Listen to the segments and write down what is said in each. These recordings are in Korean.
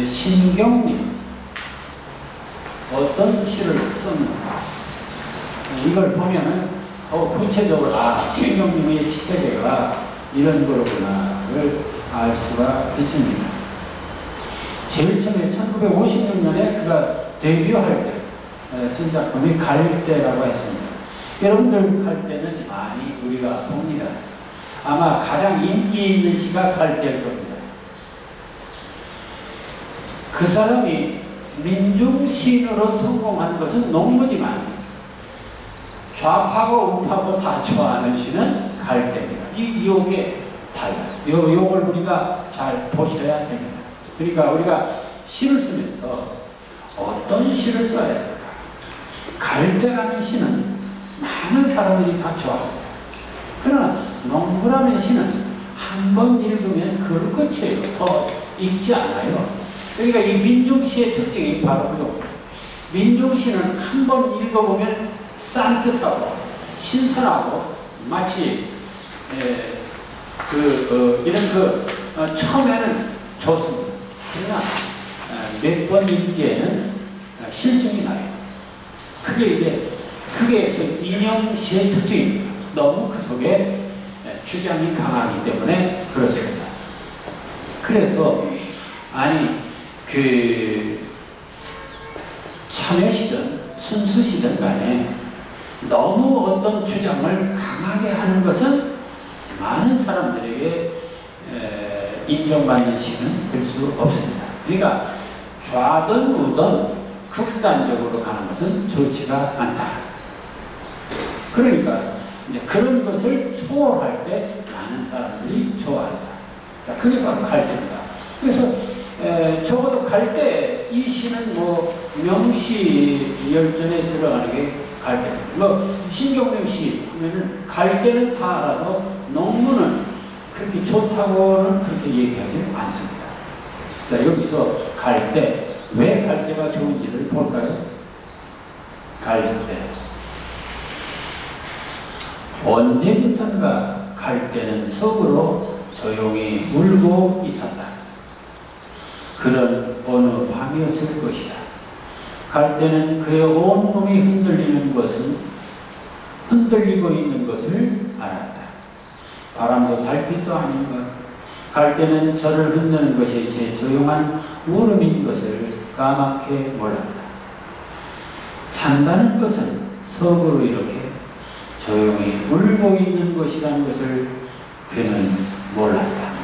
신경림 어떤 시를 썼는가 이걸 보면은 구체적으로 신경림의 시세대가 이런 거구나를 알 수가 있습니다. 제일 처음에 1956년에 그가 데뷔할 때 쓴 작품이 갈대라고 했습니다. 여러분들 갈대는 많이 우리가 봅니다. 아마 가장 인기 있는 시가 갈대일 겁니다. 그 사람이 민중시인으로 성공한 것은 농부지만 좌파고 우파고 다 좋아하는 시는 갈대입니다. 이게 달라요. 요걸 우리가 잘 보셔야 됩니다. 그러니까 우리가 시를 쓰면서 어떤 시를 써야 될까? 갈대라는 시는 많은 사람들이 다 좋아합니다. 그러나 농부라는 시는 한 번 읽으면 그걸 끝이에요. 더 읽지 않아요. 그러니까 이 민중시의 특징이 바로 그겁니다. 민중시는 한 번 읽어보면 산뜻하고 신선하고 마치 처음에는 좋습니다. 그러나 몇 번 읽기에는 실증이 나요. 그게 인형시의 특징입니다. 너무 그 속에 주장이 강하기 때문에 그렇습니다. 그래서 참여시든 순수시든 간에 너무 어떤 주장을 강하게 하는 것은 많은 사람들에게 인정받는 시는 될 수 없습니다. 그러니까 좌든 우든 극단적으로 가는 것은 좋지가 않다. 그러니까 이제 그런 것을 초월할 때 많은 사람들이 좋아한다. 자, 그게 바로 갈대입니다. 그래서 적어도 갈대 이 시는 명시 열전에 들어가는 게 갈대입니다. 신경림 시 하면은 갈대는 다 알아도 농부는 그렇게 좋다고는 그렇게 얘기하지 않습니다. 자, 여기서 갈대, 왜 갈대가 좋은지를 볼까요? 갈대. 언제부턴가 갈대는 속으로 조용히 울고 있었다. 그런 어느 밤이었을 것이다. 갈대는 그의 온몸이 흔들리고 있는 것을 알았다. 바람도 달빛도 아닌 것, 갈대는 저를 흔드는 것이 제 조용한 울음인 것을 까맣게 몰랐다. 산다는 것은 속으로 이렇게 조용히 울고 있는 것이라는 것을 그는 몰랐다.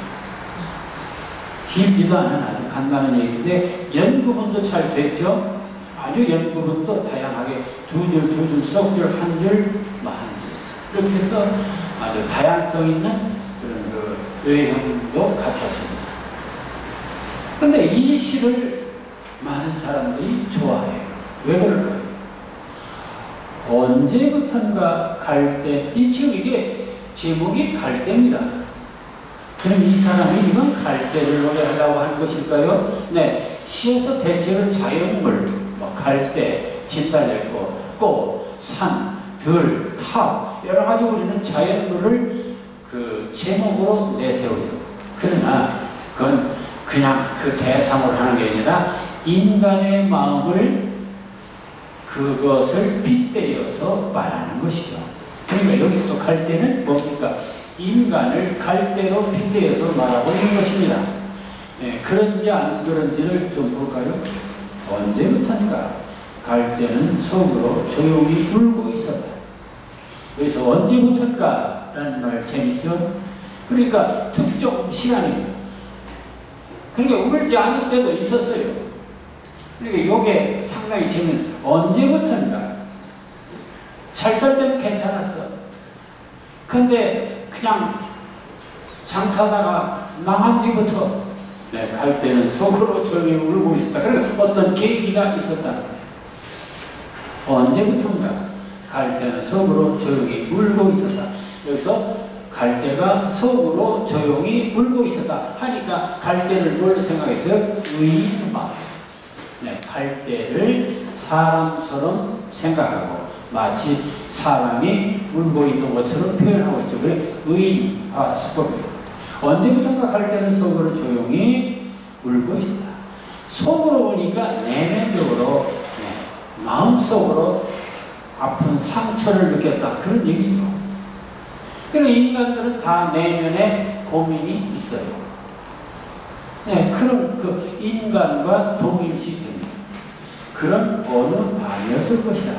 길지도 않은 아주 간단한 얘기인데 연구분도 잘 됐죠? 아주 연구분도 다양하게 두 줄, 석 줄, 한 줄, 한 줄 이렇게 해서 아주 다양성 있는 그런 외형도 갖췄습니다. 그런데 이 시를 많은 사람들이 좋아해요. 왜 그럴까요? 언제부턴가 갈대, 지금 이게 제목이 갈대입니다. 그럼 이 사람이 이건 갈대를 노래하려고 한 것일까요? 네, 시에서 대체로 자연물, 갈대, 진달래꽃, 꽃, 산, 들, 탑 여러 가지 우리는 자연물을 그 제목으로 내세우죠. 그러나 그건 그냥 그 대상으로 하는 게 아니라 인간의 마음을 그것을 빗대어서 말하는 것이죠. 그러니까 여기서도 갈대는 뭡니까? 인간을 갈대로 빗대어서 말하고 있는 것입니다. 그런지 안 그런지를 좀 볼까요? 언제부턴가 갈대는 속으로 조용히 울고 있었다. 그래서 언제부턴가 라는 말 재밌죠? 그러니까 특정 시간입니다. 그러니까 울지 않을 때도 있었어요. 그러니까 이게 상당히 재밌는, 언제부턴가 잘 살 때는 괜찮았어. 근데 그냥 장사다가 망한 뒤부터 갈대는 속으로 조용히 울고 있었다. 그러니까 어떤 계기가 있었다. 언제부턴가 갈대는 속으로 조용히 울고 있었다. 여기서 갈대가 속으로 조용히 울고 있었다 하니까 갈대를 뭘 생각했어요? 의인 마음. 갈대를 사람처럼 생각하고 마치 사람이 울고 있는 것처럼 표현하고 있죠. 그래 의인 수법이에요. 언제부턴가 갈대는 속으로 조용히 울고 있었다. 속으로 보니까 내면적으로 마음속으로 아픈 상처를 느꼈다. 그런 얘기죠. 그리고 인간들은 다 내면에 고민이 있어요. 그런 그 인간과 동일시됩니다. 그런 어느 밤이었을 것이다.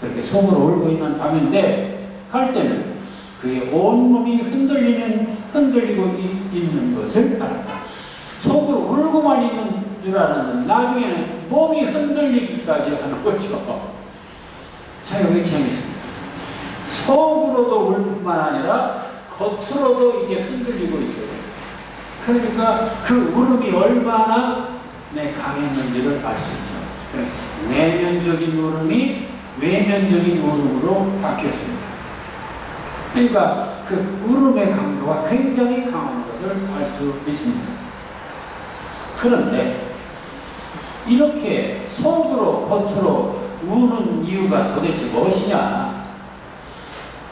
그렇게 속으로 울고 있는 밤인데 갈 때는 그의 온몸이 흔들리고 있는 것을 알았다. 속으로 울고만 있는 줄 알았는데 나중에는 몸이 흔들리기까지 하는 거죠. 자, 여기 재밌습니다. 속으로도 울 뿐만 아니라 겉으로도 이제 흔들리고 있어요. 그러니까 그 울음이 얼마나 강했는지를 알 수 있죠. 내면적인 울음이 외면적인 울음으로 바뀌었습니다. 그러니까 그 울음의 강도가 굉장히 강한 것을 알 수 있습니다. 그런데 이렇게 속으로 겉으로 우는 이유가 도대체 무엇이냐?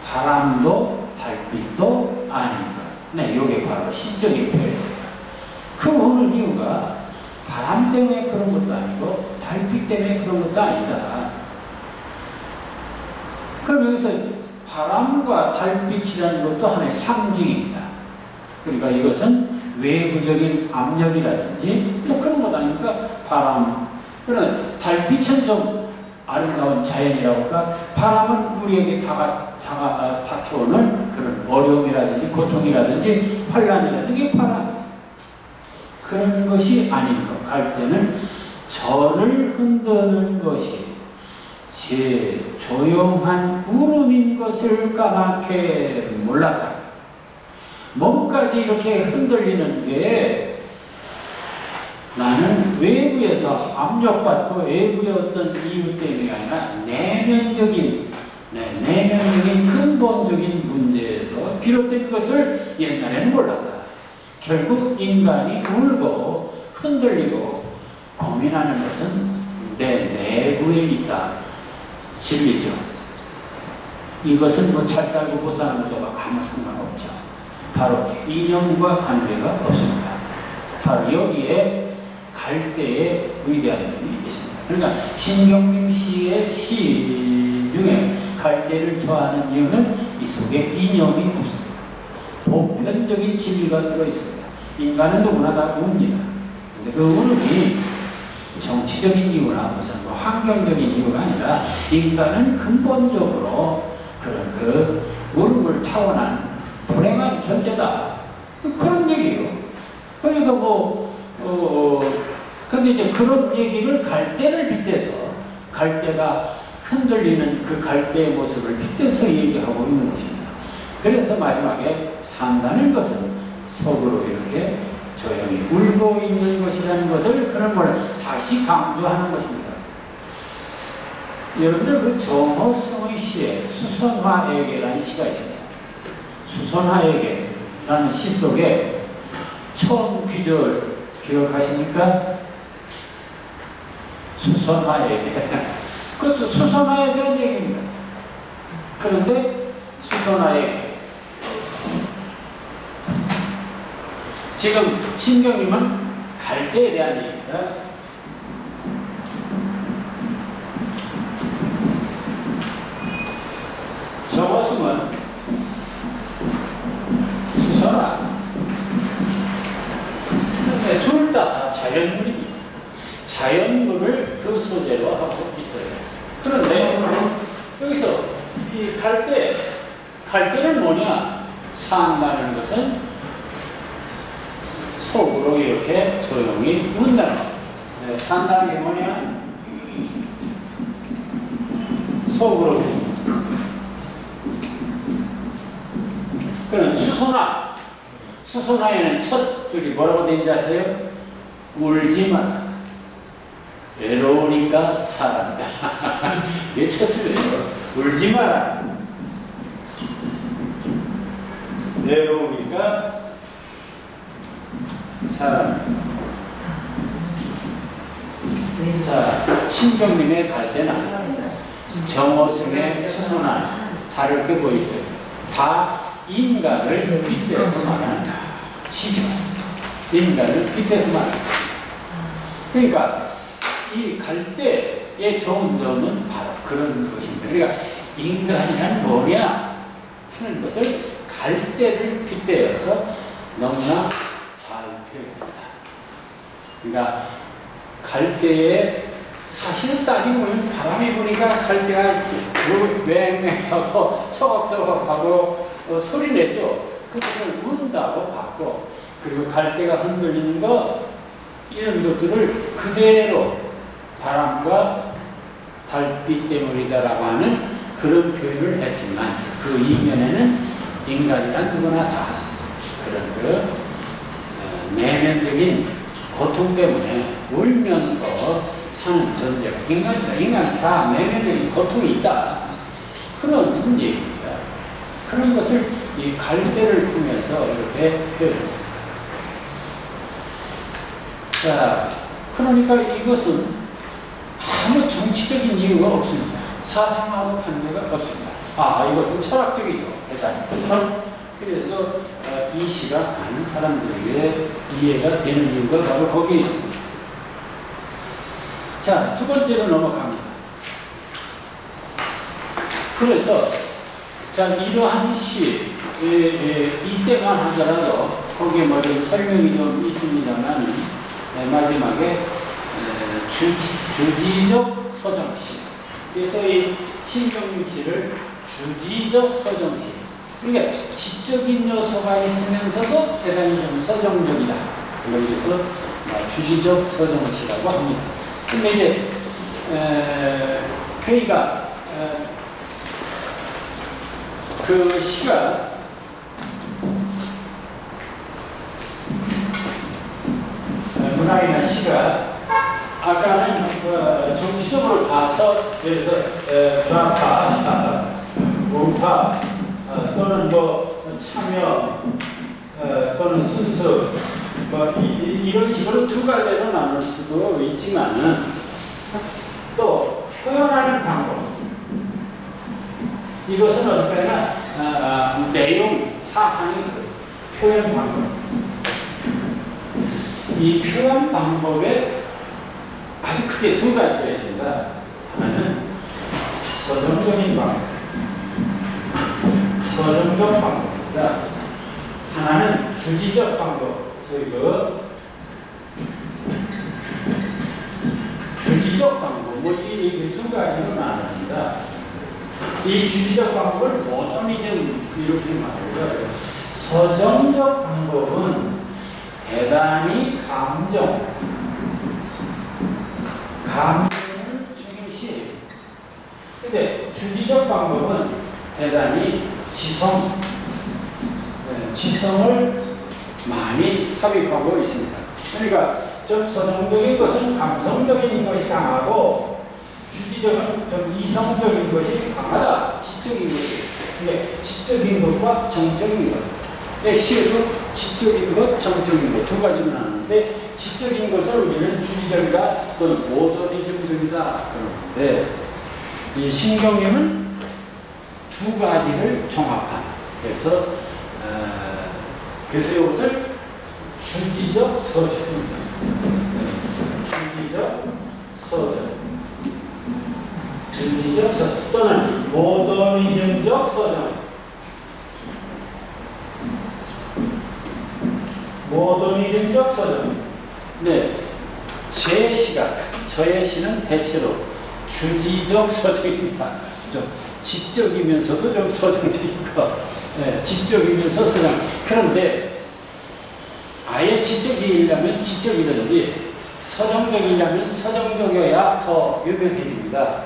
바람도 달빛도 아닌 것. 이게 바로 시적인 표현입니다. 그 우는 이유가 바람 때문에 그런 것도 아니고 달빛 때문에 그런 것도 아니다. 그럼 여기서 바람과 달빛이라는 것도 하나의 상징입니다. 그러니까 이것은 외부적인 압력이라든지 그런 것 아닙니까? 바람. 그러나 달빛은 좀 아름다운 자연이라고 할까? 바람은 우리에게 닥쳐오는 그런 어려움이라든지 고통이라든지 환란이라든지 바람. 그런 것이 아닌 것. 갈 때는 저를 흔드는 것이 제 조용한 울음인 것을 까맣게 몰랐다. 몸까지 이렇게 흔들리는 게 나는 외부에서 압력받고 외부의 어떤 이유 때문이 아니라 내면적인 근본적인 문제에서 비롯된 것을 옛날에는 몰랐다. 결국 인간이 울고 흔들리고 고민하는 것은 내 내부에 있다. 진리죠. 이것은 뭐 잘 살고 못 사는 것과 아무 상관없죠. 바로 이념과 관계가 없습니다. 바로 여기에 갈대의 위대한 점이 있습니다. 그러니까 신경림 씨의 시 중에 갈대를 좋아하는 이유는 이 속에 이념이 없습니다. 보편적인 진리가 들어있습니다. 인간은 누구나 다 웁니다. 근데 그 울음이 정치적인 이유나 무슨 환경적인 이유가 아니라 인간은 근본적으로 그런 그 울음을 타고난 불행한 존재다. 그런 얘기예요. 그러니까 근데 이제 그런 얘기를 갈대를 빗대서 갈대가 흔들리는 그 갈대의 모습을 빗대서 얘기하고 있는 것입니다. 그래서 마지막에 산다는 것은 속으로 이렇게 조용히 울고 있는 것이라는 것을 그런 걸 다시 강조하는 것입니다. 여러분들 그 정호성의 시에 수선화에게라는 시가 있습니다. 수선화에게라는 시 속에 처음 귀절 기억하십니까? 수선화에게. 그것도 수선화에 대한 얘기입니다. 그런데 수선화에게 지금 신경님은 갈대에 대한 얘기입니다. 저것은 수선화. 둘 다 자연물입니다. 자연물을 그 소재로 하고 있어요. 그런데 여기서 이 갈대는 뭐냐? 산다는 것은 속으로 이렇게 조용히 운다는 것. 산다는 게 뭐냐? 속으로. 그럼 수선화에는 첫 줄이 뭐라고 되는지 아세요? 울지 마라. 외로우니까 사랑이다. 이게 첫 줄이에요. 울지 마라. 외로우니까 사랑. 자, 신경님의 갈대나 정호승의 수선화 다를 게 뭐 있어요? 다 인간을 빗대서 말하는 시죠. 인간을 빗대서 말하는. 그러니까 이 갈대의 좋은 점은 바로 그런 것입니다. 그러니까 인간이란 뭐냐 하는 것을 갈대를 빗대어서 너무나 잘 표현합니다. 그러니까 갈대의 사실 따지고 보면 바람이 부니까 갈대가 맹맹하고 서걱서걱하고 소리 내죠. 그것을 운다고 봤고, 그리고 갈대가 흔들리는 것 이런 것들을 그대로 바람과 달빛 때문이다라고 하는 그런 표현을 했지만 그 이면에는 인간이란 누구나 다 그런 내면적인 고통 때문에 울면서 사는 존재가 인간이다. 인간 다 내면적인 고통이 있다. 그런 얘기입니다. 그런 것을 이 갈대를 통해서 이렇게 표현했습니다. 자, 그러니까 이것은 아무 정치적인 이유가 없습니다. 사상하고 관계가 없습니다. 이것은 철학적이죠. 일단. 그래서 이 시가 많은 사람들에게 이해가 되는 이유가 바로 거기에 있습니다. 자, 두 번째로 넘어갑니다. 그래서 자, 이러한 시 이때만 하더라도 거기에 뭐 좀 설명이 좀 있습니다만 마지막에 주지적 서정시. 그래서 이 신경림 시를 주지적 서정시. 그러니까 지적인 요소가 있으면서도 대단히 좀 서정적이다. 그래서 주지적 서정시라고 합니다. 근데 이제 그러니까 그 시가 문학이나 시가 아까는 정치적으로 봐서 그래서 좌파, 우파 또는 뭐 참여 또는 순수 뭐 이런 식으로 두 갈래로 나눌 수도 있지만은 또 표현하는 방법 이것은 어떻게 하나 내용 사상의 표현 방법 이 표현 방법에 아주 크게 두 가지가 있습니다. 하나는 서정적인 방법, 서정적 방법입니다. 하나는 주지적 방법, 소위 주지적 방법, 뭐 이 두 가지로 나눕니다. 이 주지적 방법을 모더니즘 이렇게 말해요. 서정적 방법은 대단히 감정을 중요시. 근데 주지적 방법은 대단히 지성을 많이 삽입하고 있습니다. 그러니까 좀 서정적인 것은 감성적인 것이 강하고 주지적은 좀 이성적인 것이 강하다. 지적인 것이. 근데 지적인 것과 정적인 것. 시에도 지적인 것, 정적인 것 두 가지로 나누는데 지적인 것을 우리는 주지적이다 또는 모더니즘적이다 그러는데 이 신경림은 두 가지를 종합한 그래서 이것을 주지적 서정입니다. 주지적 서정 또는 모더니즘적 서정 모더니즘적 서정. 네, 제 시각, 저의 시는 대체로 주지적 서정입니다. 좀 지적이면서도 좀 서정적인 거. 네, 지적이면서 서정. 그런데 아예 지적이려면 지적이든지 서정적이려면 서정적이어야 더 유명해집니다.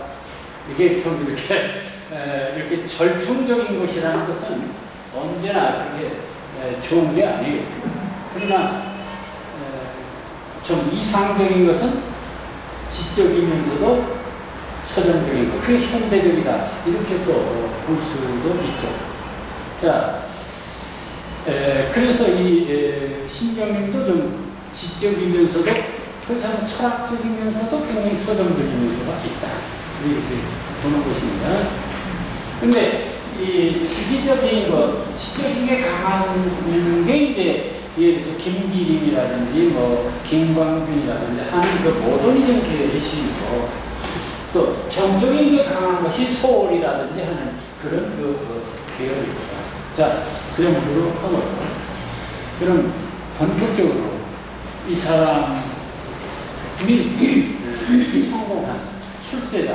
이게 좀 이렇게 절충적인 것이라는 것은 언제나 그렇게 좋은 게 아니에요. 그러나 좀 이상적인 것은 지적이면서도 서정적인 것, 그게 현대적이다 이렇게 또 볼 수도 있죠. 자, 그래서 이 신경림도 좀 지적이면서도 그렇지만 철학적이면서도 굉장히 서정적인 요소가 있다 이렇게 보는 것입니다. 근데 이 주기적인 것, 지적인 게 강한 게 이제 예를 들어서 김기림이라든지 뭐 김광균이라든지 하는 그 모더니즘 계열의 시이고 또 정적인 게 강한 것이 소월이라든지 하는 그런 그 계열입니다. 자, 그러므로 그럼 본격적으로 이 사람이 성공한 출세자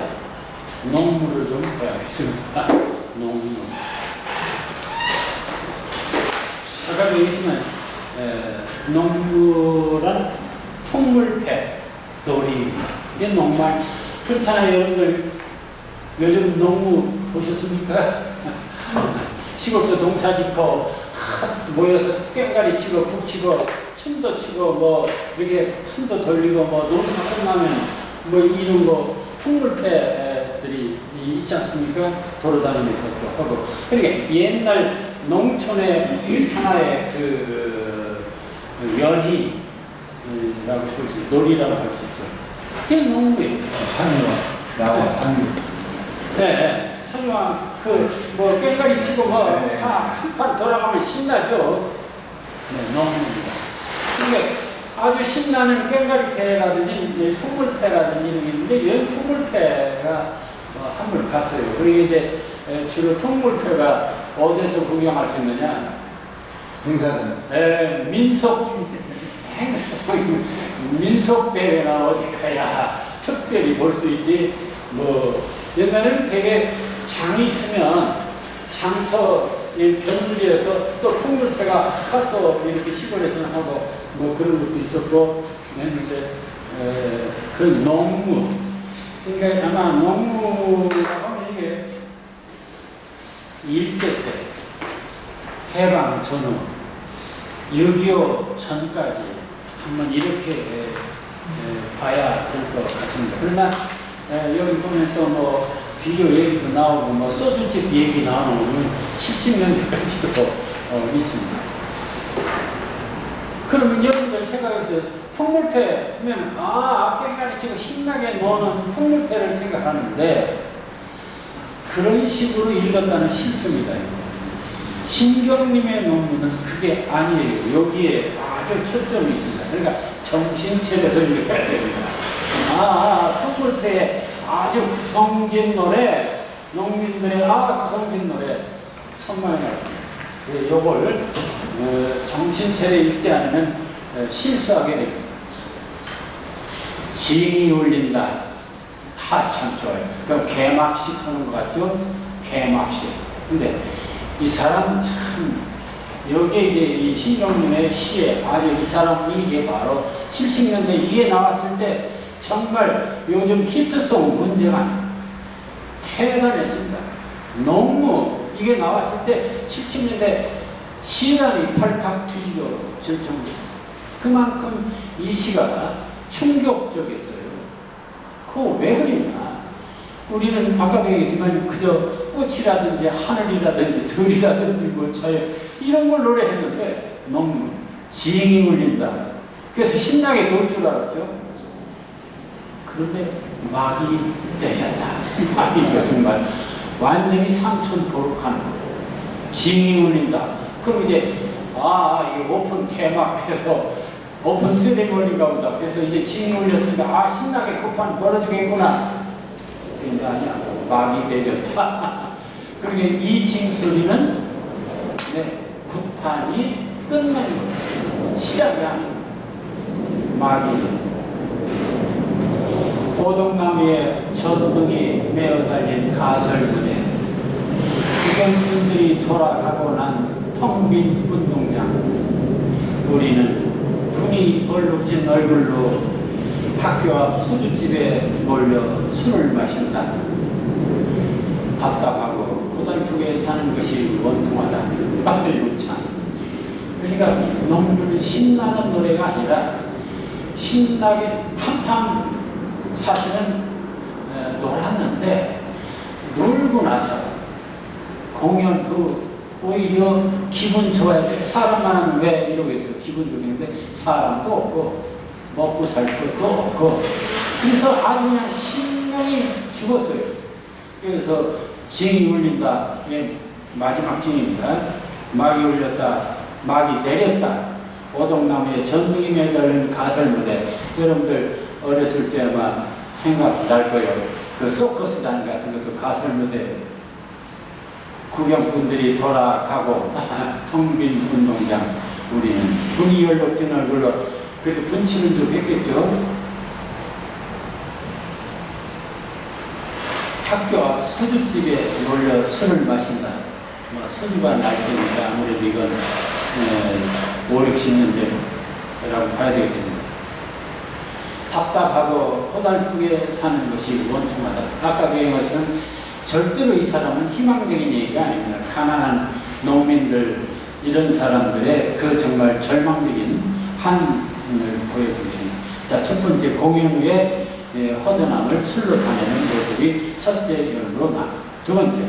농무를 좀 봐야겠습니다. 농무. 아까도 얘기했지만 농무란 풍물패 놀이 이게 농말 그렇잖아요. 여러분들 요즘 농무 보셨습니까? 시골서 농사 짓고 모여서 꽹가리 치고 북 치고 춤도 추고 뭐 이렇게 판도 돌리고 뭐 농사 끝나면 뭐 이런 거 풍물패들이 있지 않습니까? 돌아다니면서 또 하고 그러니까 옛날 농촌의 하나의 그 연희라고 볼 수 있죠. 놀이라고 할 수 있죠. 그게 농무예요. 상유와 나와 상유. 네, 상유와 뭐 꽹가리 치고 뭐 한판 돌아가면 신나죠. 네, 농무입니다. 그러니까 아주 신나는 꽹가리패라든지 풍물패라든지 이런 게 있는데 이런 풍물패가 한번 갔어요. 그리고 이제 주로 풍물패가 어디서 구경할 수 있느냐? 행사는? 네, 행사상 민속대회나 어디 가야 특별히 볼 수 있지. 뭐 옛날에는 되게 장이 있으면 장터 변두리에서 또 풍물패가 또 이렇게 시골에서는 하고 뭐 그런 것도 있었고 했는데 그런 농무. 그러니까 아마 농무라고 하면 이게 일제 때 해방 전후 6.25 전까지 한번 이렇게 봐야 될 것 같습니다. 그러나 여기 보면 또 뭐 비료 얘기도 나오고 뭐 소주집 얘기 나오는 거는 70년대까지도 있습니다. 그러면 여러분들 생각해보세요. 풍물패 하면 꽹가리 치고 신나게 노는 풍물패를 생각하는데 그런 식으로 읽었다는 실패입니다. 신경님의 논문은 그게 아니에요. 여기에 아주 초점이 있습니다. 그러니까 정신체에서 읽어야 됩니다. 풍물패에 아주 구성진 노래, 농민들의 구성진 노래 천만의 말씀입니다. 요걸 정신체를 읽지 않으면 실수하게 됩니다. 징이 울린다. 참 좋아요. 그럼 개막식 하는 것 같죠? 개막식. 근데 이 사람 참 여기에 이제 이 신경님의 시에 아주 이 사람 이게 바로 70년대 이게 나왔을 때 정말 요즘 히트송 문제가 대단했습니다. 농무 이게 나왔을 때 70년대 시간이 팔칵 뒤집어 질 정도. 그만큼 이 시가 충격적이었어요. 그거 왜 그랬나? 우리는 아까 얘기했지만 그저 꽃이라든지 하늘이라든지 들이라든지 뭐 저요 이런 걸 노래했는데 너무 징이 울린다. 그래서 신나게 놀 줄 알았죠. 그런데 막이 때렸다. 막이가 정말 완전히 삼천포록한 거예요. 징이 울린다. 그럼 이제 이게 오픈 개막해서 오픈 세레머니가 보다. 그래서 이제 징이 울렸으니까 신나게 급판 벌어지겠구나. 그게 아니야. 막이 내렸다. 그러니까 이 징소리는 급판이 끝난 거예요. 시작이 아니고 막이 오동나무에 전등이 메어 달린 가설문에 구경꾼들이 돌아가고 난 텅 빈 운동장. 우리는 hun이 얼룩진 얼굴로 학교 앞 소주집에 몰려 술을 마신다. 답답하고 고달프게 사는 것이 원통하다. 박들무참. 그러니까 농부는 신나는 노래가 아니라 신나게 한판 사실은 놀았는데 놀고 나서 공연 후 오히려 기분 좋아야 돼. 사람만은 왜 이러고 있어? 기분 좋겠는데 사람도 없고 먹고 살 것도 없고 그래서 아주 그냥 신명이 죽었어요. 그래서 징이 울린다. 이게 마지막 징입니다. 막이 울렸다. 막이 내렸다. 오동나무에 전등이 매달린 가설무대, 여러분들 어렸을 때 아마 생각날 거예요. 그 서커스단 같은 것도 가설무대, 구경꾼들이 돌아가고 텅 빈 운동장, 우리는 분이 열독진 얼굴로 그래도 분치는 좀 했겠죠. 학교 앞 소주집에 몰려 술을 마신다. 뭐 소주가 날 때니까 아무래도 이건 5, 60년대라고 봐야 되겠습니다. 답답하고 고달프게 사는 것이 원통하다. 아까 그 얘기한 절대로 이 사람은 희망적인 얘기가 아닙니다. 가난한 농민들, 이런 사람들의 그 정말 절망적인 한을 보여주십니다. 자, 첫 번째, 공연 후에 허전함을 술로 타내는 모습이 첫째 연으로 나. 두 번째,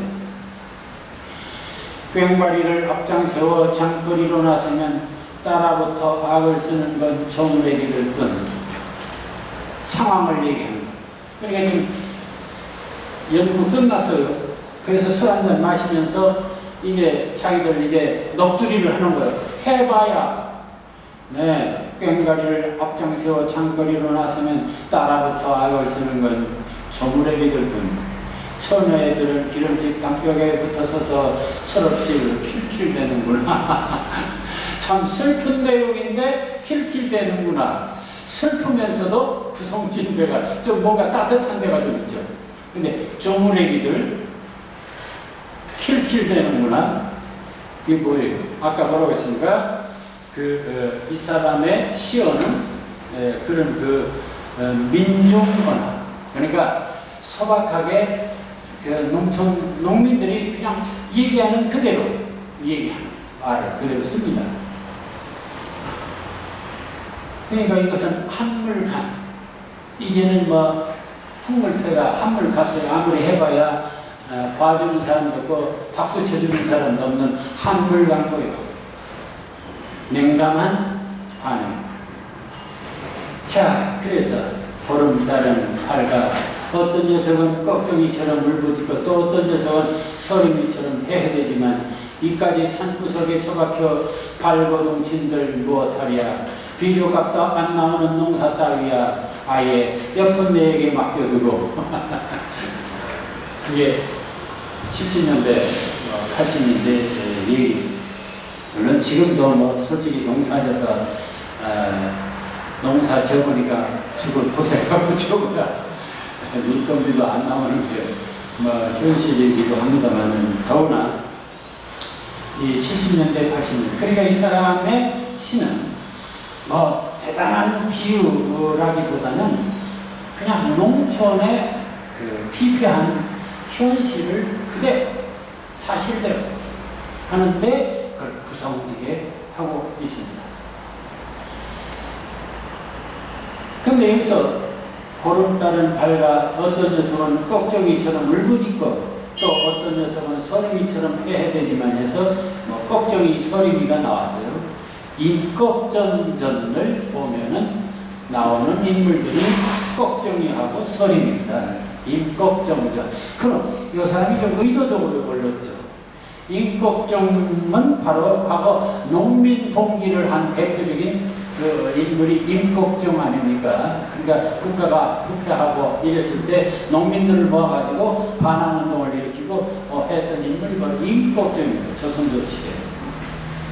꽹과리를 앞장세워 장거리로 나서면 따라붙어 악을 쓰는 건 조무래기를 뿐. 상황을 얘기합니다. 그러니까 지금 연구 끝났어요. 그래서 술 한잔 마시면서 이제 자기들 이제 넋두리를 하는 거예요. 해봐야, 네, 꽹과리를 앞장세워 장거리로 나서면 따라붙어 악을 쓰는 건 조무래기들 뿐. 처녀애들은 기름집 담벼락에 붙어서서 철없이 킬킬대는구나. 참 슬픈 내용인데 킬킬대는구나. 슬프면서도 구성진 데가 좀 뭔가 따뜻한 데가 좀 있죠. 근데 조무래기들 킬킬대는구나. 이게 뭐예요? 아까 뭐라고 했습니까? 이 사람의 시어는 그런 민중언어, 그러니까 소박하게 농민들이 그냥 얘기하는 그대로 얘기하는 말을 그대로 씁니다. 그러니까 이것은 한물간, 이제는 뭐 풍물패가 한물 갔어요. 아무리 해봐야 봐주는 사람도 없고 박수 쳐주는 사람도 없는 한물간 거예요. 냉담한 반응. 자, 그래서 보름달은 밝아. 어떤 녀석은 꺽정이처럼 울부짖고 또 어떤 녀석은 서림이처럼 해해되지만 이까지 산구석에 처박혀 발버둥친들 무엇하랴. 비료값도 안 나오는 농사 따위야. 아예 옆은 내에게 맡겨두고. 그게 70년대, 80년대 얘기. 물론 지금도 뭐 솔직히 농사져서 농사 지어보니까 죽을 고생하고 지어보다 인건비도 안 나오는데 뭐 현실이기도 합니다만은 더구나 이 70년대 80년대, 그러니까 이 사람의 시는 뭐 대단한 비유라기보다는 그냥 농촌의 피폐한 현실을 그대로 사실대로 하는데 그걸 구성지게 하고 있습니다. 근데 여기서 보름달은 밝아 어떤 녀석은 꺽정이처럼 울부짖고 또 어떤 녀석은 서림이처럼 해해되지만 해서 뭐 꺽정이 서림이가 나왔어요. 임꺽정전을 보면은 나오는 인물들이 꺽정이하고 서림입니다. 임꺽정전. 그럼 이 사람이 좀 의도적으로 걸렸죠. 임꺽정은 바로 과거 농민 봉기를 한 대표적인 인물이 임꺽정 아닙니까? 그러니까 국가가 부패하고 이랬을 때 농민들을 모아가지고 반항운동을 일으키고 했던 인물이 바로 임꺽정입니다. 조선조 시대.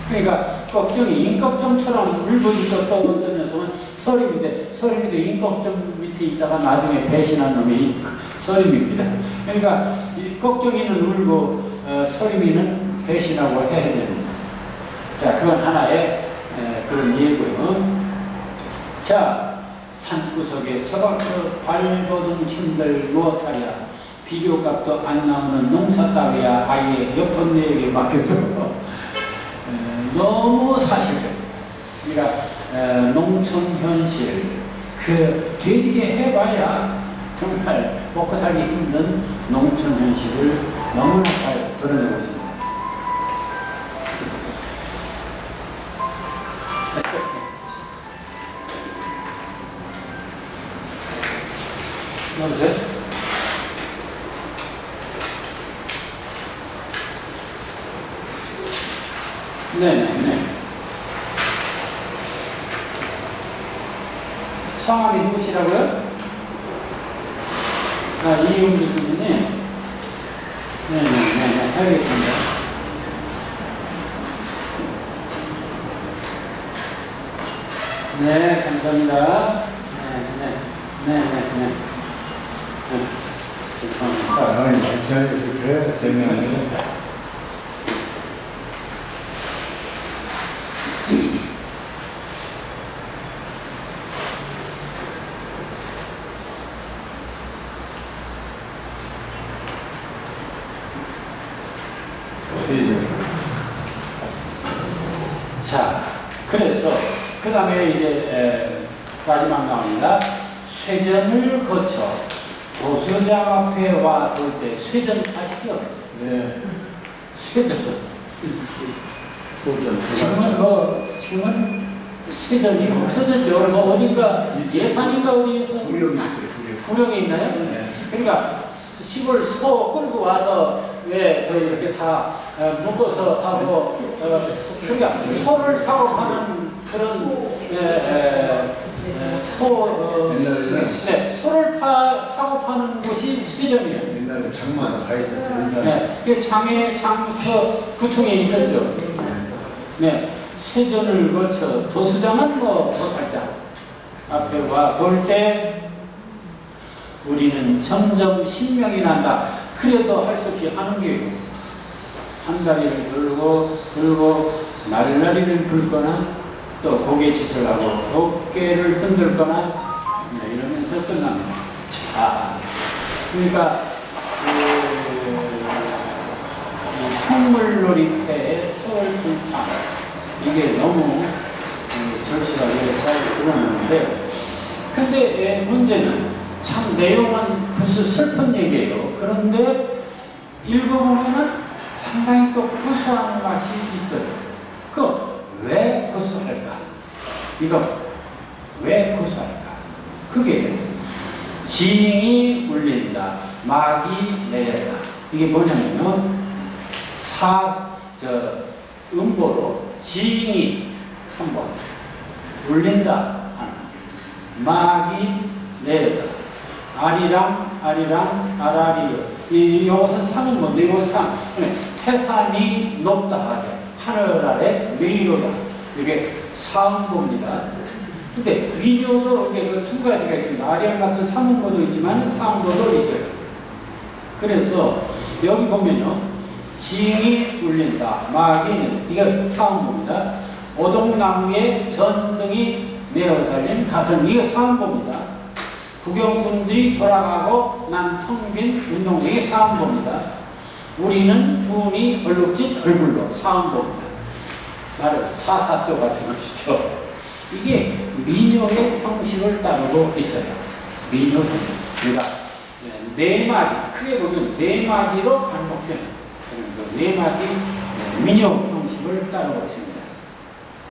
그러니까 꺽정이 임꺽정처럼 울부짖고 또 어떤 녀석은 서림인데 서림이도 임꺽정 밑에 있다가 나중에 배신한 놈이 서림입니다. 그러니까 이 꺽정이는 울고 서림이는 배신하고 해야 됩니다. 자, 그건 하나의 그런 예고요. 자, 산구석에 처박혀 발버둥 친들 무엇하랴. 비료값도 안 나오는 농사 따위야. 아예 옆은 내에게 맡겨두고 너무 사실적. 그러니까 농촌 현실, 그 되지게 해봐야 정말 먹고 살기 힘든 농촌 현실을 너무나 잘 드러내고 있습니다. 여보세요? 네네네. 성함이 누구시라고요? 아, 이용주 선생님. 네네네, 알겠습니다. 네, 감사합니다. 네네네. 죄송합니다. 아니, 그렇게 되면 자, 그래서 그 다음에 이제 마지막 나옵니다. 쇠전을 거쳐 도서장 앞에 와 돌 때 쇠전 아시죠? 네. 쇠전. 소전. 지금은 쇠전이 없어졌죠. 뭐 어딘가 예산인가 어디에서 구력이 있어요, 구령에 있나요? 네. 그러니까 시골 소 끌고 와서 왜 저희 이렇게 다 묶어서 하고 그러니까 소를 사고 파는 그런 소를 사고 파는 곳이 쇠전이에요. 옛날에 장마가 다 있었어요. 네, 그 장에 구통에 있었죠. 네, 쇠전을 거쳐 도수장은 뭐 도살장 앞에 와 돌 때 우리는 점점 신명이 난다. 그래도 할 수 없이 하는 게요. 한 다리를 들고 날라리를 불거나 또 고개짓을 하고 어깨를 흔들거나 이러면서 끝납니다. 자, 그러니까 풍물놀이패의 서울픈 삶 이게 너무 절실하게 잘 드러나는데 근데 문제는 참 내용은 슬픈 얘기예요. 그런데 읽어보면 상당히 또 구수한 맛이 있어요. 왜 구수할까? 이거 왜 구수할까? 그게 징이 울린다, 막이 내렸다. 이게 뭐냐면요, 음보로 징이 한번 울린다, 막이 내렸다. 아리랑, 아라리요. 이것은 상은 뭐, 이건 상. 태산이 높다 하죠. 하늘 아래 위로다. 이게 상보입니다. 근데 위로도 이게 그 두 가지가 있습니다. 아리랑 같은 상보도 있지만 상보도 있어요. 그래서 여기 보면요. 징이 울린다. 막이, 이게 상보입니다. 오동나무에 전등이 메어 달린 가슴, 이게 상보입니다. 구경꾼들이 돌아가고 난 텅 빈 운동장이 상보입니다. 우리는 분이 얼룩진 얼굴로 상보입니다. 나를 사사조 같은 것이죠. 이게 민요의 형식을 따르고 있어요. 민요 형식. 그러니까 네 마디, 크게 보면 네 마디로 반복되는 그런 네 마디 민요 형식을 따르고 있습니다.